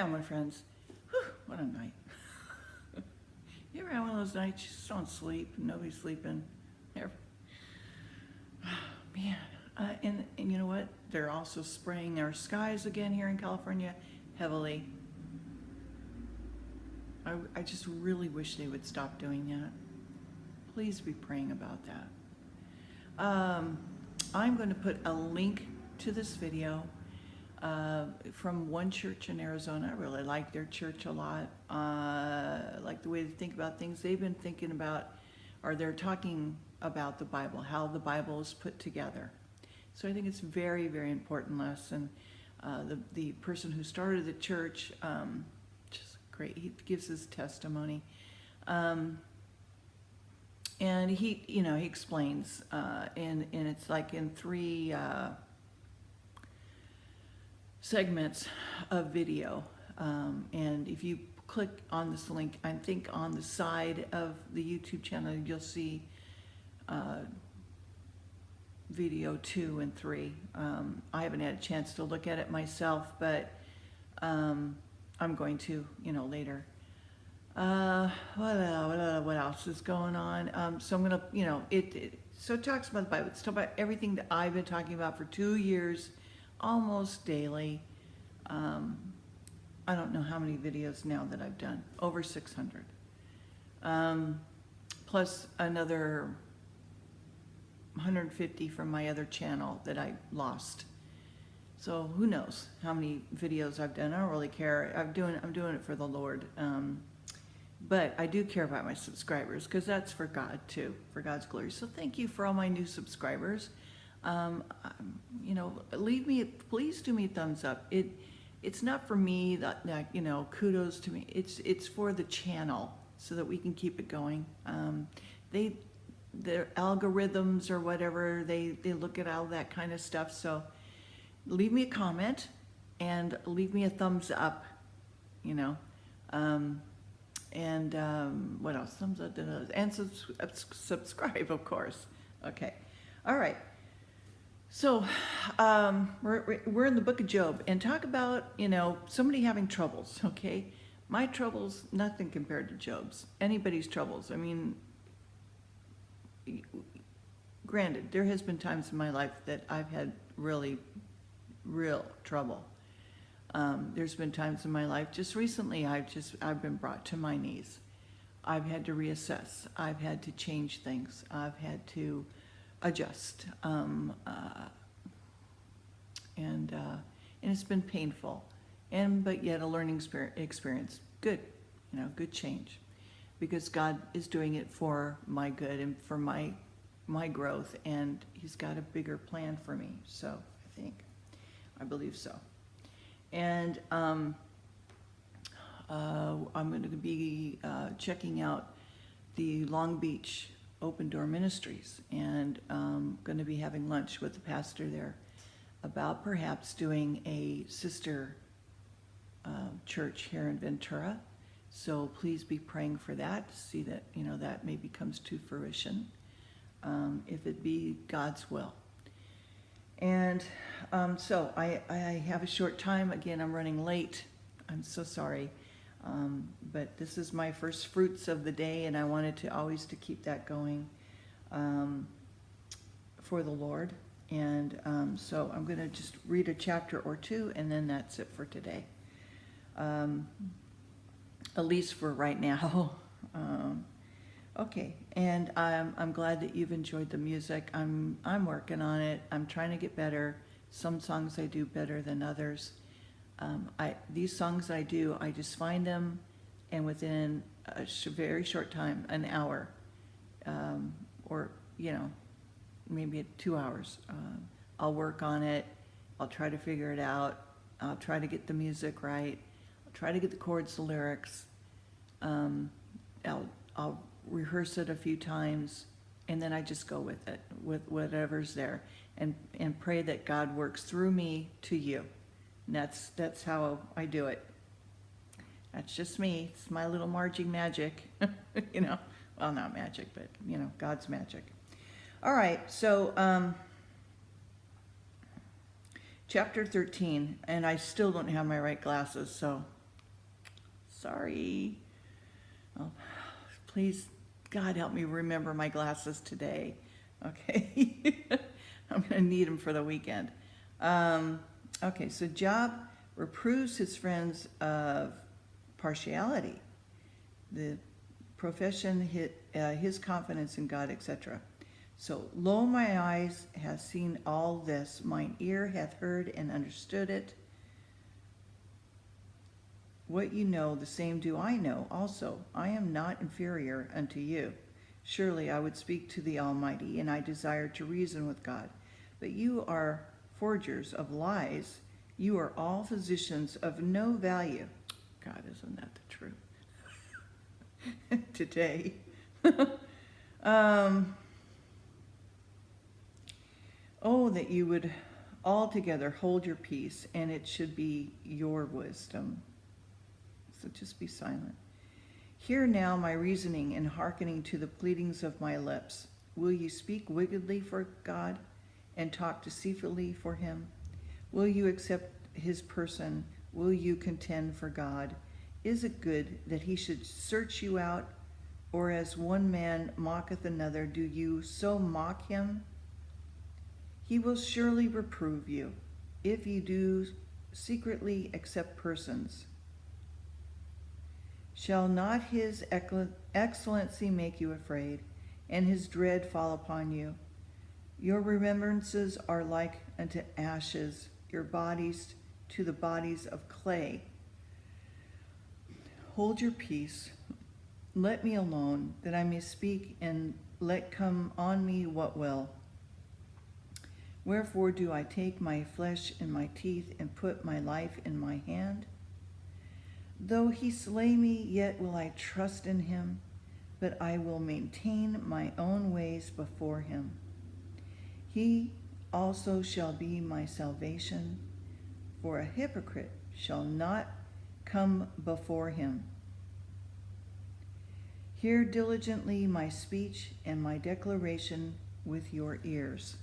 Well, my friends, whew, what a night. You ever have one of those nights you just don't sleep, nobody's sleeping? Ever? Man, and you know what? They're also spraying our skies again here in California heavily. I just really wish they would stop doing that. Please be praying about that. I'm going to put a link to this video from one church in Arizona. I really like their church a lot. I like the way they think about things. They've been thinking about, or they're talking about the Bible, how the Bible is put together. So I think it's very, very important lesson. The person who started the church, just great. He gives his testimony. And he explains, and it's like in 3 segments of video. And if you click on this link, I think on the side of the YouTube channel, you'll see video 2 and 3. I haven't had a chance to look at it myself, but I'm going to, later. What else is going on? So I'm gonna, so it talks about the Bible. It's talking about everything that I've been talking about for 2 years, almost daily. I don't know how many videos now that I've done, over 600. Plus another 150 from my other channel that I lost. So who knows how many videos I've done. I don't really care. I'm doing it for the Lord. But I do care about my subscribers because that's for God too, for God's glory. So thank you for all my new subscribers. Please do me a thumbs up. It's not for me that kudos to me. It's for the channel so that we can keep it going. Their algorithms or whatever, they look at all that kind of stuff. So leave me a comment and leave me a thumbs up, what else? Thumbs up, and subscribe, of course. Okay. All right. So we're in the book of Job and talk about, somebody having troubles, okay? My troubles, nothing compared to Job's. Anybody's troubles. I mean, granted, there has been times in my life that I've had really real trouble. There's been times in my life, just recently, I've been brought to my knees. I've had to reassess. I've had to change things. I've had to adjust. And it's been painful, but yet a learning experience. Good, good change, because God is doing it for my good and for my growth, and He's got a bigger plan for me. So I believe so. And I'm going to be checking out the Long Beach Open Door Ministries, and going to be having lunch with the pastor there about perhaps doing a sister church here in Ventura. So please be praying for that, to see that that maybe comes to fruition, if it be God's will. And so I have a short time. Again, I'm running late. I'm so sorry. But this is my first fruits of the day, and I wanted to always to keep that going for the Lord. And so I'm going to just read a chapter or two, and then that's it for today. At least for right now. Okay, and I'm glad that you've enjoyed the music. I'm working on it. I'm trying to get better. Some songs I do better than others. These songs I do, I just find them, and within a very short time, an hour, or maybe 2 hours, I'll work on it. I'll try to figure it out. I'll try to get the music right. I'll try to get the chords, the lyrics. I'll rehearse it a few times, and then I just go with it, with whatever's there, and pray that God works through me to you. And that's how I do it. That's just me. It's my little Margie magic, Well, not magic, but God's magic. All right, so chapter 13, and I still don't have my right glasses, so Sorry. Oh, please, God, help me remember my glasses today. Okay. I'm going to need them for the weekend. Okay, so Job reproves his friends of partiality, the profession, his confidence in God, etc. So, lo, my eyes have seen all this, mine ear hath heard and understood it. What you know, the same do I know also. I am not inferior unto you. Surely I would speak to the Almighty, and I desire to reason with God. But you are forgers of lies. You are all physicians of no value. God, isn't that the truth? Today. Oh, that you would altogether hold your peace, and it should be your wisdom. So just be silent. Hear now my reasoning and hearkening to the pleadings of my lips. Will you speak wickedly for God and talk deceitfully for him? Will you accept his person? Will you contend for God? Is it good that he should search you out? Or as one man mocketh another, do you so mock him? He will surely reprove you, if you do secretly accept persons. Shall not his excellency make you afraid, and his dread fall upon you? Your remembrances are like unto ashes, your bodies to the bodies of clay. Hold your peace. Let me alone, that I may speak, and let come on me what will. Wherefore do I take my flesh in my teeth, and put my life in my hand? Though he slay me, yet will I trust in him, but I will maintain my own ways before him. He also shall be my salvation, for a hypocrite shall not come before him. Hear diligently my speech and my declaration with your ears.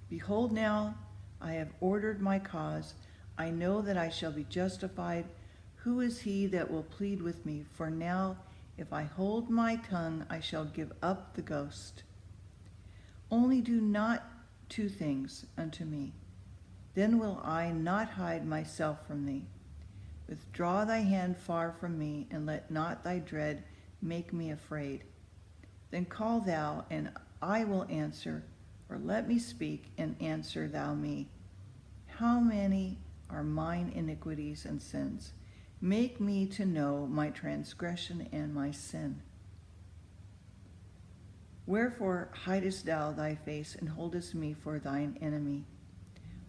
Behold now, I have ordered my cause. I know that I shall be justified. Who is he that will plead with me? For now, if I hold my tongue, I shall give up the ghost. Only do not two things unto me. Then will I not hide myself from thee. Withdraw thy hand far from me, and let not thy dread make me afraid. Then call thou, and I will answer, or let me speak, and answer thou me. How many are mine iniquities and sins? Make me to know my transgression and my sin. Wherefore hidest thou thy face, and holdest me for thine enemy?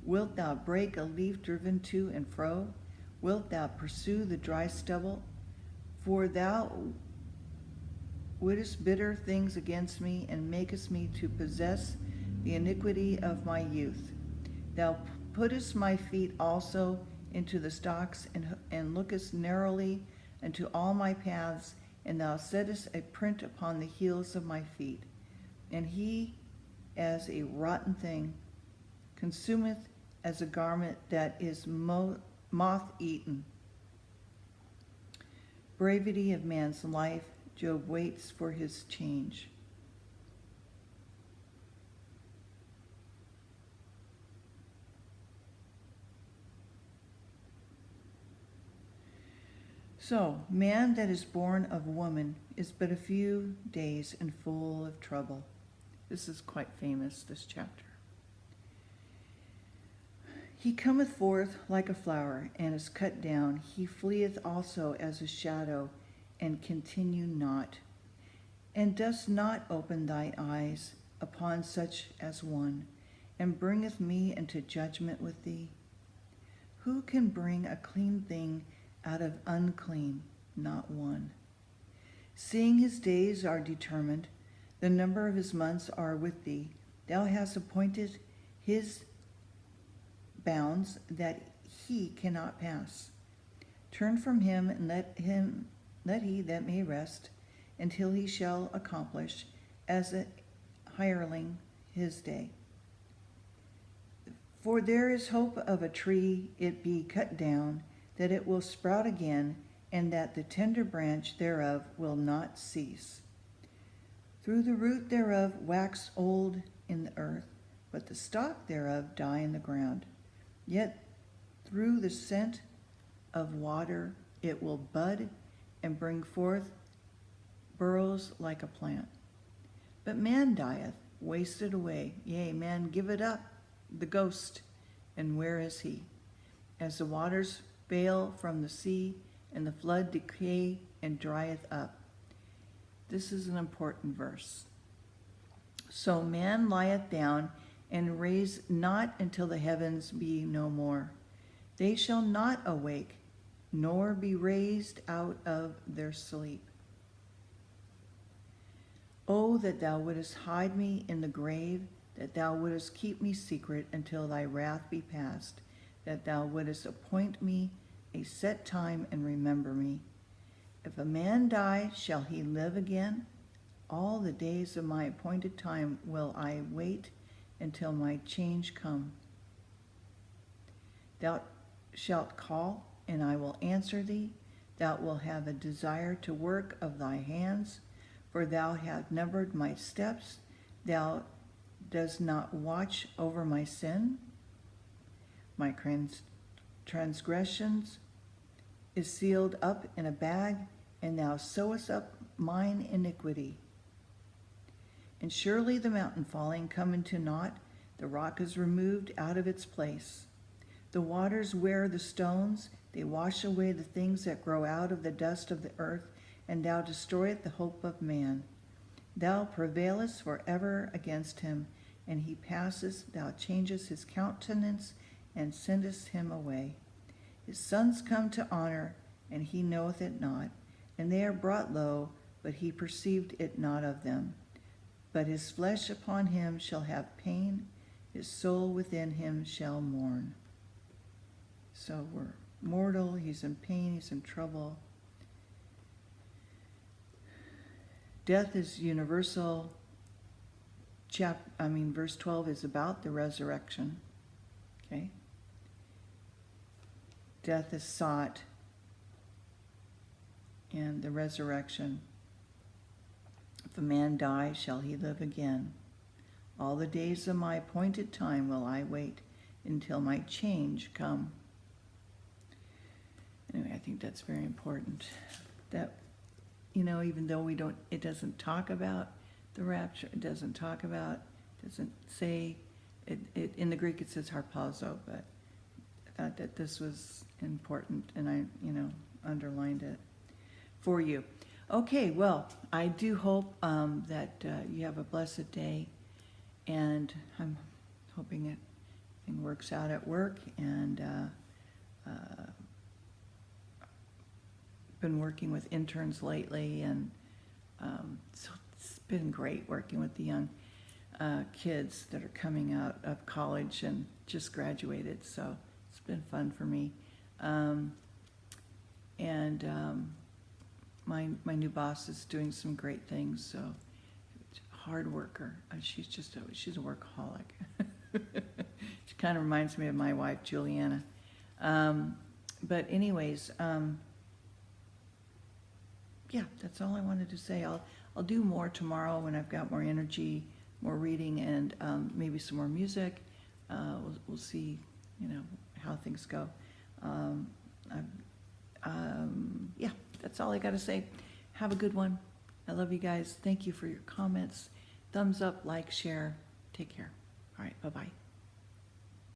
Wilt thou break a leaf driven to and fro? Wilt thou pursue the dry stubble? For thou wouldest bitter things against me, and makest me to possess the iniquity of my youth. Thou puttest my feet also into the stocks, and lookest narrowly into all my paths, and thou settest a print upon the heels of my feet. And he, as a rotten thing, consumeth as a garment that is moth-eaten. Brevity of man's life, Job waits for his change. So, man that is born of woman is but a few days and full of trouble. This is quite famous, this chapter. He cometh forth like a flower, and is cut down. He fleeth also as a shadow, and continue not. And dost not open thy eyes upon such as one, and bringeth me into judgment with thee? Who can bring a clean thing out of unclean? Not one. Seeing his days are determined, the number of his months are with thee. Thou hast appointed his bounds that he cannot pass. Turn from him, and let he that may rest, until he shall accomplish as a hireling his day. For there is hope of a tree, it be cut down, that it will sprout again, and that the tender branch thereof will not cease. Through the root thereof wax old in the earth, but the stalk thereof die in the ground. Yet through the scent of water it will bud and bring forth burrows like a plant. But man dieth, wasted away. Yea, man giveth up the ghost, and where is he? As the waters fail from the sea, and the flood decay and drieth up. This is an important verse. So man lieth down, and raise not until the heavens be no more. They shall not awake, nor be raised out of their sleep. Oh, that thou wouldest hide me in the grave, that thou wouldest keep me secret until thy wrath be past, that thou wouldest appoint me a set time and remember me. If a man die, shall he live again? All the days of my appointed time will I wait until my change come. Thou shalt call, and I will answer thee. Thou wilt have a desire to work of thy hands, for thou hast numbered my steps. Thou dost not watch over my sin. My transgressions is sealed up in a bag, and thou sewest up mine iniquity. And surely the mountain falling cometh to naught, the rock is removed out of its place. The waters wear the stones, they wash away the things that grow out of the dust of the earth, and thou destroyest the hope of man. Thou prevailest forever against him, and he passes, thou changest his countenance, and sendest him away. His sons come to honor, and he knoweth it not, and they are brought low, but he perceived it not of them. But his flesh upon him shall have pain, his soul within him shall mourn. So we're mortal, he's in pain, he's in trouble. Death is universal. Verse 12 is about the resurrection. Okay? Death is sought, and the resurrection. If a man die, shall he live again? All the days of my appointed time will I wait until my change come. Anyway, I think that's very important. That, even though it doesn't talk about the rapture, it doesn't say, in the Greek it says harpazo, but I thought that this was important, and I, underlined it for you. Okay, well, I do hope that you have a blessed day, and I'm hoping everything works out at work, and been working with interns lately, and so it's been great working with the young kids that are coming out of college and just graduated, so it's been fun for me. My new boss is doing some great things, so hard worker. She's a workaholic. She kind of reminds me of my wife, Juliana. But anyways, yeah, that's all I wanted to say. I'll do more tomorrow when I've got more energy, more reading, and maybe some more music. We'll see, how things go. Yeah, that's all I got to say. Have a good one. I love you guys. Thank you for your comments. Thumbs up, like, share. Take care. All right, bye-bye.